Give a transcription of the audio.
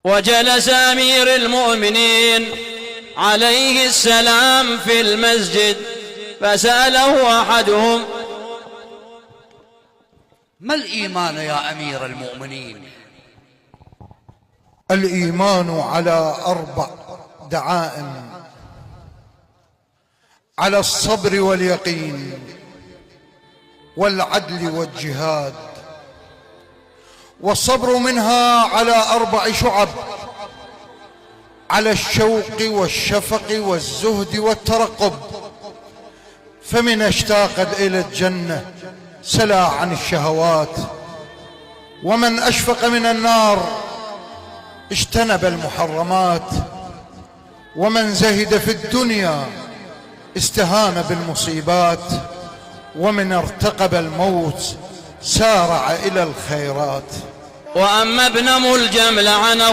وجلس أمير المؤمنين عليه السلام في المسجد، فسأله أحدهم: ما الإيمان يا أمير المؤمنين؟ الإيمان على 4 دعائم: على الصبر واليقين والعدل والجهاد. والصبر منها على 4 شعب: على الشوق والشفق والزهد والترقب. فمن اشتاق إلى الجنة سلى عن الشهوات، ومن أشفق من النار اجتنب المحرمات، ومن زهد في الدنيا استهان بالمصيبات، ومن ارتقب الموت سارع إلى الخيرات. وأما ابن ملجم لعنه